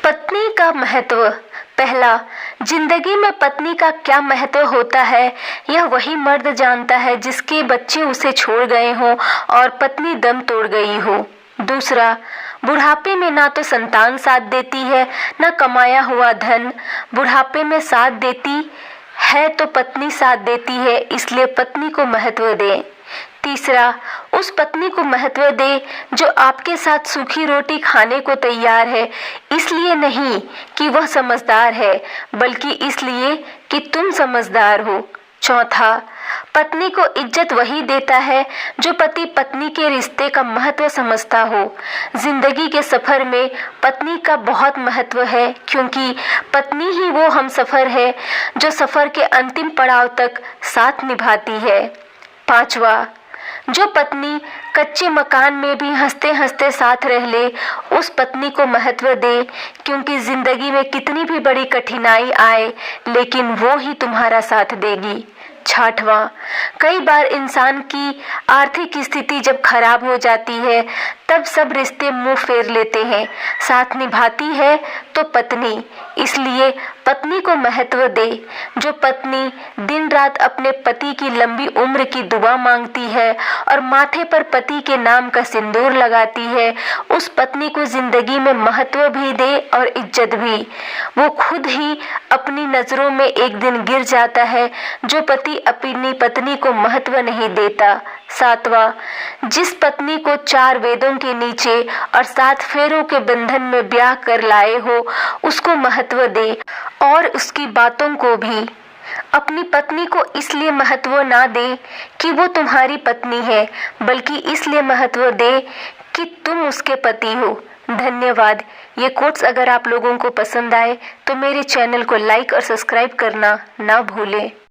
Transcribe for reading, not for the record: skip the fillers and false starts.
पत्नी का महत्व। पहला, जिंदगी में पत्नी का क्या महत्व होता है यह वही मर्द जानता है जिसके बच्चे उसे छोड़ गए हों और पत्नी दम तोड़ गई हो। दूसरा, बुढ़ापे में ना तो संतान साथ देती है न कमाया हुआ धन। बुढ़ापे में साथ देती है तो पत्नी साथ देती है, इसलिए पत्नी को महत्व दें। तीसरा, उस पत्नी को महत्व दे जो आपके साथ सूखी रोटी खाने को तैयार है, इसलिए नहीं कि वह समझदार है बल्कि इसलिए कि तुम समझदार हो। चौथा, पत्नी को इज्जत वही देता है जो पति पत्नी के रिश्ते का महत्व समझता हो। जिंदगी के सफर में पत्नी का बहुत महत्व है, क्योंकि पत्नी ही वो हमसफर है जो सफर के अंतिम पड़ाव तक साथ निभाती है। पांचवा, जो पत्नी कच्चे मकान में भी हंसते हंसते साथ रह ले, उस पत्नी को महत्व दे, क्योंकि जिंदगी में कितनी भी बड़ी कठिनाई आए लेकिन वो ही तुम्हारा साथ देगी। छठवां, कई बार इंसान की आर्थिक स्थिति जब खराब हो जाती है तब सब रिश्ते मुंह फेर लेते हैं, साथ निभाती है तो पत्नी, इसलिए पत्नी को महत्व दे। जो पत्नी दिन रात अपने पति की लंबी उम्र की दुआ मांगती है और माथे पर पति के नाम का सिंदूर लगाती है, उस पत्नी को जिंदगी में महत्व भी दे और इज्जत भी। वो खुद ही अपनी नजरों में एक दिन गिर जाता है जो पति अपनी पत्नी को महत्व नहीं देता। सातवां, जिस पत्नी को 4 वेदों के नीचे और 7 फेरों के बंधन में ब्याह कर लाए हो, उसको महत्व दे और उसकी बातों को भी। अपनी पत्नी को इसलिए महत्व ना दे कि वो तुम्हारी पत्नी है, बल्कि इसलिए महत्व दे कि तुम उसके पति हो। धन्यवाद। ये कोट्स अगर आप लोगों को पसंद आए तो मेरे चैनल को लाइक और सब्सक्राइब करना ना भूलें।